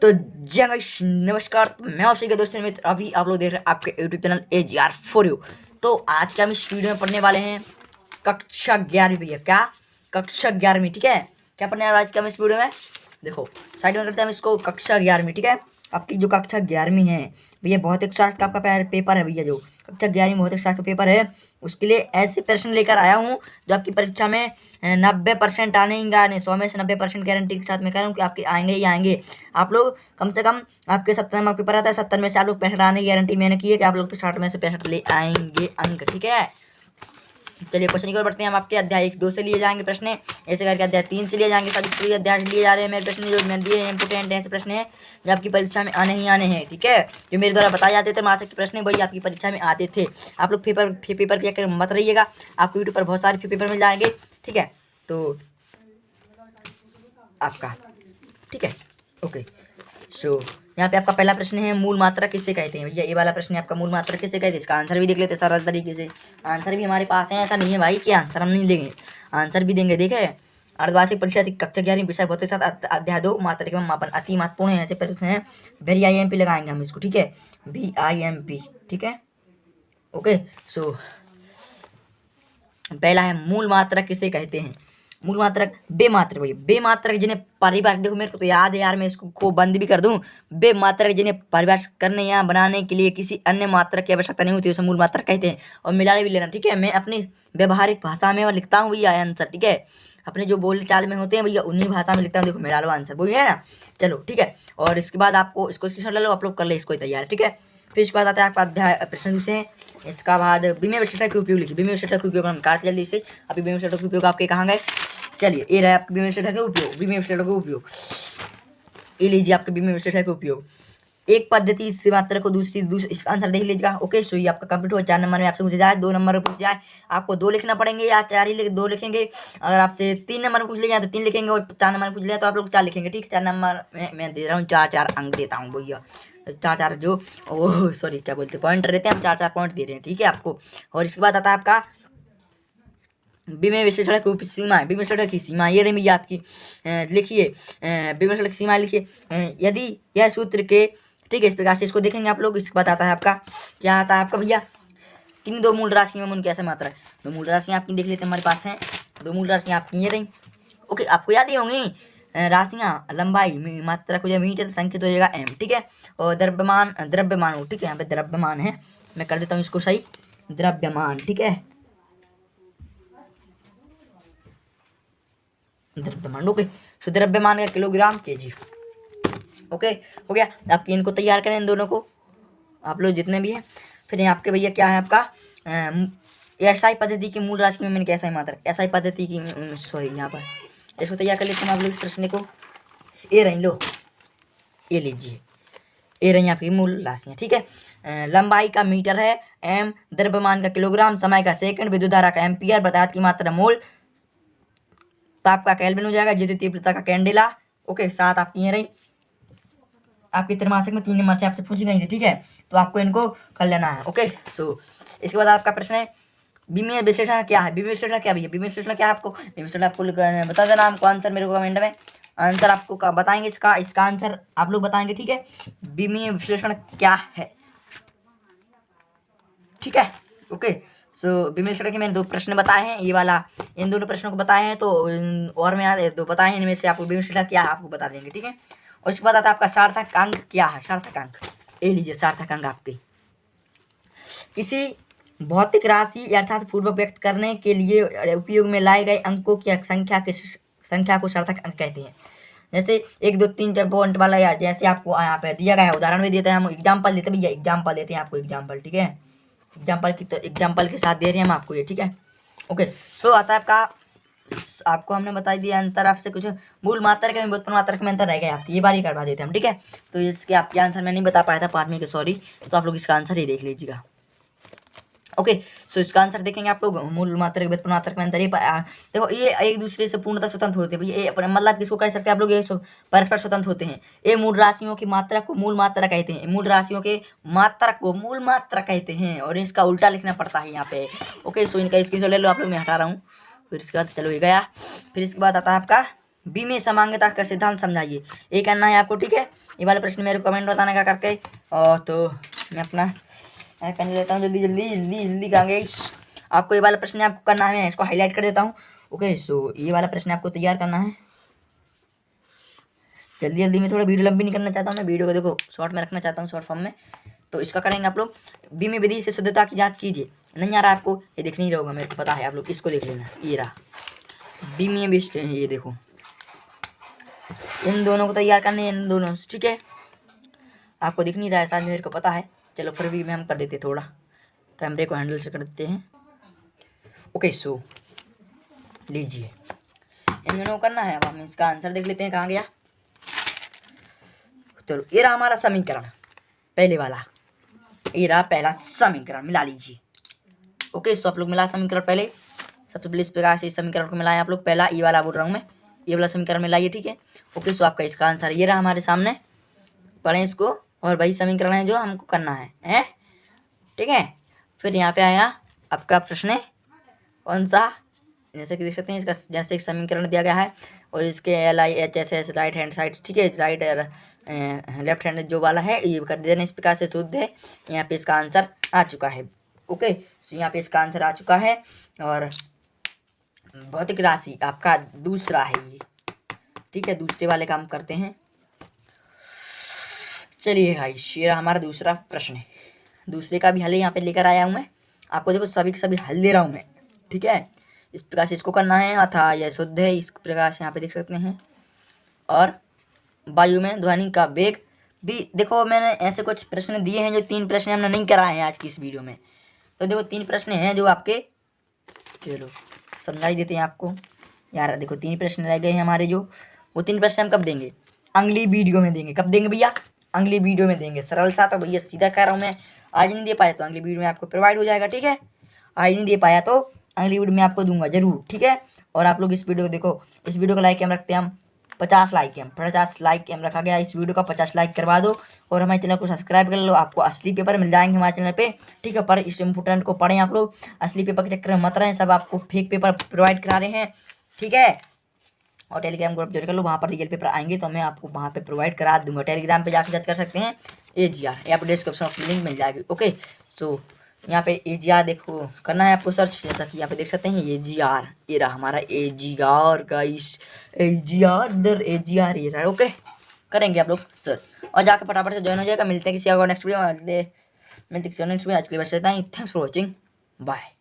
तो जय गाइस, नमस्कार। तो मैं आपसे दोस्त मित्र अभी आप लोग देख रहे हैं आपके यूट्यूब चैनल AGR4U। तो आज के हम इस वीडियो में पढ़ने वाले हैं कक्षा 11वीं। भैया क्या कक्षा 11वीं, ठीक है। क्या पढ़ने वाले आज के हम इस वीडियो में, देखो साइड में करते हैं हम इसको कक्षा 11वीं, ठीक है। आपकी जो कक्षा 11वीं है भैया, भौतिक शास्त्र का आपका पेपर है भैया। जो कक्षा 11वीं भौतिक शास्त्र का पेपर है उसके लिए ऐसे प्रश्न लेकर आया हूँ जो आपकी परीक्षा में 90% आने ही आने, 100 में से 90% गारंटी के साथ मैं कह रहा हूँ कि आपके आएंगे ही आएंगे। आप लोग कम से कम, आपके 70 नंबर पेपर आता है, 70 में से आप लोग 65 आने की गारंटी मैंने की है कि आप लोग 60 में से 65 ले आएंगे अंक, ठीक है। चलिए क्वेश्चन की ओर बढ़ते हैं। हम आपके अध्याय 1-2 से लिए जाएंगे प्रश्न, ऐसे करके अध्याय 3 से लिए जाएंगे। सभी अध्याय लिए जा रहे हैं मेरे प्रश्न जो मैंने दिए हैं, इंपोर्टेंट ऐसे प्रश्न हैं जो आपकी परीक्षा में आने ही आने हैं, ठीक है। जो मेरे द्वारा बताए जाते थे मार्क्स के प्रश्न वही आपकी परीक्षा में आते थे। आप लोग पेपर के चक्कर में मत रहिएगा, आपको यूट्यूब पर बहुत सारे पेपर मिल जाएंगे, ठीक है। तो आपका ठीक है, ओके। सो यहाँ पे आपका पहला प्रश्न है, मूल मात्रा किससे कहते हैं। भैया ये वाला प्रश्न है आपका, मूल मात्रा किससे कहते हैं। इसका आंसर भी देख लेते हैं सरल तरीके से। आंसर भी हमारे पास है, ऐसा नहीं है भाई कि आंसर हम नहीं लेंगे, आंसर भी देंगे। देखे अर्धवार्षिक परीक्षा कक्षा 11वीं विषय भौतिक शास्त्र अध्याय 2 मात्रा एवं मापन अति महत्वपूर्ण है। ऐसे प्रश्न है, वेरी IMP लगाएंगे हम इसको, ठीक है। VIMP, ठीक है, ओके। सो पहला है, मूल मात्रा किसे कहते हैं। मूल मात्रक बेमात्रक। भैया बेमात्रक जिन्हें परिभाषित, देखो मेरे को तो याद है यार, मैं इसको को बंद भी कर दूं। बेमात्रक जिन्हें परिभाषित करने या बनाने के लिए किसी अन्य मात्रक की आवश्यकता नहीं होती उसे मूल मात्रक कहते हैं। और मिलाने भी लेना, ठीक है। मैं अपनी व्यवहारिक भाषा में लिखता हूँ भैया आंसर, ठीक है। अपने जो बोल चाल में होते हैं भैया उन्हीं भाषा में लिखता हूँ। देखो मिला लो आंसर, वही है ना। चलो ठीक है, और इसके बाद आपको इसको स्क्रीनशॉट ले लो, आप लोग कर ले इसको तैयार, ठीक है। फिर इसके बाद आता है आपका अध्याय प्रश्न दूसरे हैं। इसका बाद विमेय विशेषता के उपयोग लिखिए। विमेय विशेषता के उपयोग हम काटते जल्दी से। अभी विमेय विशेषता के उपयोग आपके कहाँ गए, चलिए ये रहा आपके विमेय विशेषता के उपयोग। विमेय विशेषता के उपयोग ये लीजिए, आपके विमेय विशेषता के उपयोग। एक पद्धति से मात्रा को दूसरी इसका आंसर देख लीजिएगा, ओके। सो ये आपका कंप्लीट हुआ। 4 नंबर में आपसे पूछा जाए, 2 नंबर में पूछ जाए आपको 2 लिखना पड़ेंगे या 4 ही 2 लिखेंगे। अगर आपसे 3 नंबर में पूछ ले जाए तो 3 लिखेंगे, और 4 नंबर में पूछ लिया तो आप लोग 4 लिखेंगे, ठीक। 4 नंबर में मैं दे रहा हूँ 4-4 अंक देता हूँ भैया। 4-4 जो ओह सॉरी क्या बोलते पॉइंट रहते हैं, हम 4-4 पॉइंट दे रहे हैं, ठीक है आपको। और इसके बाद आता है आपका विमेय विश्लेषण की सीमा है। विमेय विश्लेषण की सीमा ये रही आपकी, लिखिए विमेय विश्लेषण की सीमा लिखिए। यदि यह सूत्र के, ठीक है, इस प्रकार से इसको देखेंगे आप लोग। इसके बाद आता है आपका, क्या आता है आपका भैया, किन 2 मूल राशियों में उनकी ऐसा मात्रा है। 2 मूल राशियाँ आपकी देख लेते हैं, हमारे पास हैं 2 मूल राशियाँ आपकी ये रही, ओके। आपको याद ही होंगी राशियाँ, लंबाई मात्रा को जो मीटर संकेत हो जाएगा M, ठीक है। और द्रव्यमान, ठीक है। यहाँ पे द्रव्यमान है, मैं कर देता हूँ इसको सही, द्रव्यमान, ठीक है। द्रव्यमान, ओके। तो द्रव्यमान का किलोग्राम केजी, ओके हो गया। आपकी इनको तैयार करें इन दोनों को आप लोग जितने भी हैं। फिर यहाँ आपके भैया क्या है आपका, SI पद्धति की मूल राशि में मैंने कैसा ही मात्रा, SI पद्धति की सॉरी, यहाँ पर इसको तैयार कर लेते हैं आप लोग इस प्रश्न को। ये रही लो, ये लीजिए, ये रही आपकी मूल राशियाँ, ठीक है। लंबाई का मीटर है, M द्रव्यमान का किलोग्राम, समय का सेकंड, विद्युत धारा का एम्पियर, पदार्थ की मात्रा मोल, ताप का केल्विन हो जाएगा, ज्योति तीव्रता का कैंडेला, ओके। 7 आपकी ये रही। आपकी त्रैमासिक में 3 नंबर से आपसे पूछी गई थी, ठीक है। तो आपको इनको कर लेना है, ओके। सो इसके बाद आपका प्रश्न है, विमेय विश्लेषण क्या है। विमेय विश्लेषण क्या भैया, विमेय विश्लेषण क्या है आपको, विमेय विश्लेषण आपको बता देना हमको आंसर, मेरे को कमेंट में आंसर आपको बताएंगे इसका आंसर आप लोग बताएंगे, ठीक है। विमेय विश्लेषण क्या है, ठीक है, ओके। सो विमेय विश्लेषण के मैंने 2 प्रश्न बताए हैं, ये वाला इन दोनों प्रश्नों को बताए हैं। तो और मैं 2 बताए हैं, इनमें से आपको विमेय विश्लेषण क्या है आपको बता देंगे, ठीक है। और इसके बाद आता है आपका सार्थक अंक क्या है। सार्थक अंक ये लीजिए, सार्थक अंक आपके किसी भौतिक राशि अर्थात पूर्वक व्यक्त करने के लिए उपयोग में लाए गए अंकों की संख्या को सार्थक अंक कहते हैं। जैसे 1 2 3 4 पॉइंट वाला, या जैसे आपको यहाँ पे दिया गया है, उदाहरण भी देते हैं हम, एग्जाम्पल देते हैं भैया, एग्जाम्पल देते हैं आपको, एग्जाम्पल, ठीक है। एग्जाम्पल की तो एग्जाम्पल के साथ दे रहे हैं हम आपको ये, ठीक है, ओके। सो आता है आपका, आपको हमने बता दिया अंतर, आपसे कुछ मूल मात्रा के व्युत्पन्न मात्रा में अंतर रह गया आपकी, ये बार ही करवा देते हम, ठीक है। तो इसके आपके आंसर मैं नहीं बता पाया था 5वीं के, सॉरी। तो आप लोग इसका आंसर ही देख लीजिएगा, ओके। सो इसका आंसर देखेंगे आप लोग, मूल मात्रा के व्युत्पन्न मात्रा में अंतर। ये देखो ये एक दूसरे से पूर्णतः स्वतंत्र होते हैं भैया, ये मतलब किसको कह सकते हैं आप लोग, ये परस्पर स्वतंत्र होते हैं। ये मूल राशियों की मात्रा को मूल मात्रा कहते हैं, मूल राशियों के मात्रा को मूल मात्रा कहते हैं, और इसका उल्टा लिखना पड़ता है यहाँ पे, ओके। सो इनका स्क्रीनशॉट ले लो आप लोग, मैं हटा रहा हूँ। फिर इसके बाद चलो ये गया। फिर इसके बाद आता है आपका बी में समांगता का सिद्धांत समझाइए। ये करना है आपको, ठीक है। ये वाला प्रश्न मेरे को कमेंट बताने का करके। और तो मैं अपना पेन लेता हूँ, जल्दी जल्दी जल्दी जल्दी करेंगे। आपको ये वाला प्रश्न आपको करना है, इसको हाईलाइट कर देता हूँ। ओके, सो ये वाला प्रश्न आपको तैयार करना है जल्दी जल्दी। मैं थोड़ा वीडियो लंबी नहीं करना चाहता हूँ, मैं वीडियो को देखो शॉर्ट में रखना चाहता हूँ, शॉर्ट फॉर्म में। तो इसका करेंगे आप लोग। बी में विधि से शुद्धता की जांच कीजिए। नहीं आ रहा आपको, ये दिख नहीं रहोगा, मेरे को पता है, आप लोग इसको देख लेना। ये रहा बी में बेस्ट है, ये देखो। इन दोनों को तैयार करने हैं, इन दोनों से, ठीक है। आपको दिख नहीं रहा है शायद, मेरे को पता है। चलो फिर भी हम कर देते, थोड़ा कैमरे को हैंडल से कर देते हैं। ओके, सो लीजिए, इन दोनों को करना है। अब हम इसका आंसर देख लेते हैं कहाँ गया। चलो, ये रहा हमारा समीकरण पहले वाला, ये रहा पहला समीकरण, मिला लीजिए। ओके, सो आप लोग मिला समीकरण पहले। सबसे पहले इस प्रकार से इस समीकरण को मिलाएं आप लोग। पहला ये वाला बोल रहा हूँ मैं, ये वाला समीकरण मिलाइए, ठीक है। ओके, सो आपका इसका आंसर ये रहा हमारे सामने, पढ़ें इसको। और वही समीकरण है जो हमको करना है, ठीक है। फिर यहाँ पे आएगा आपका प्रश्न कौन सा, जैसे कि देख सकते हैं इसका जैसे एक समीकरण दिया गया है, और इसके LIHSS राइट हैंड साइड, ठीक है, राइट लेफ्ट हैंड जो वाला है ये कर देना इस प्रकार से शुद्ध है। यहाँ पे इसका आंसर आ चुका है। ओके, तो यहाँ पे इसका आंसर आ चुका है। और भौतिक राशि आपका दूसरा है ये, ठीक है। दूसरे वाले काम करते हैं। चलिए भाई, ये हमारा दूसरा प्रश्न है। दूसरे का भी हल यहाँ पे लेकर आया हूँ मैं आपको। देखो सभी के सभी हल दे रहा हूँ मैं, ठीक है। इस प्रकार से इसको करना है, अथा यह शुद्ध है, इस प्रकार से यहाँ पे देख सकते हैं। और वायु में ध्वनि का वेग भी देखो, मैंने ऐसे कुछ प्रश्न दिए हैं जो 3 प्रश्न हमने नहीं कराए हैं आज की इस वीडियो में। तो देखो 3 प्रश्न हैं जो आपके, चलो समझाई देते हैं आपको यार। देखो 3 प्रश्न रह गए हैं हमारे, जो वो 3 प्रश्न हम कब देंगे, अगली वीडियो में देंगे। कब देंगे भैया, अगली वीडियो में देंगे। सरल सा, तो भैया सीधा कह रहा हूँ मैं, आज नहीं दे पाया तो अगली वीडियो में आपको प्रोवाइड हो जाएगा, ठीक है। आज नहीं दे पाया तो अगली वीडियो में आपको दूंगा जरूर, ठीक है। और आप लोग इस वीडियो को देखो, इस वीडियो को लाइक हम रखते हैं, हम 50 लाइक हम 50 लाइक हम रखा गया इस वीडियो का। 50 लाइक करवा दो और हमारे चैनल को सब्सक्राइब कर लो। आपको असली पेपर मिल जाएंगे हमारे चैनल पे, ठीक है। पर इस इम्पोर्टेंट को पढ़ें आप लोग, असली पेपर के चक्कर में मत रहें, सब आपको फेक पेपर प्रोवाइड करा रहे हैं, ठीक है। और टेलीग्राम ग्रुप ज्वाइन कर लो, वहाँ पर रियल पेपर आएंगे तो मैं आपको वहाँ पे प्रोवाइड करा दूंगा। टेलीग्राम पे जाकर सर्च कर सकते हैं AGR, यहाँ पर डिस्क्रिप्शन में लिंक मिल जाएगी। ओके, सो यहाँ पे AGR देखो करना है आपको सर्च, जैसा कि यहाँ पे देख सकते हैं AGR, ये रहा हमारा AGR गाइस, AGR इधर AGR ये रहा। ओके, करेंगे आप लोग सर्च और जाकर फटाफट से ज्वाइन हो जाएगा। मिलते हैं किसी और नेक्स्ट वीडियो में, मिलते हैं नेक्स्ट वीडियो। आज के लिए बस इतना ही, थैंक्स फॉर वॉचिंग, बाय।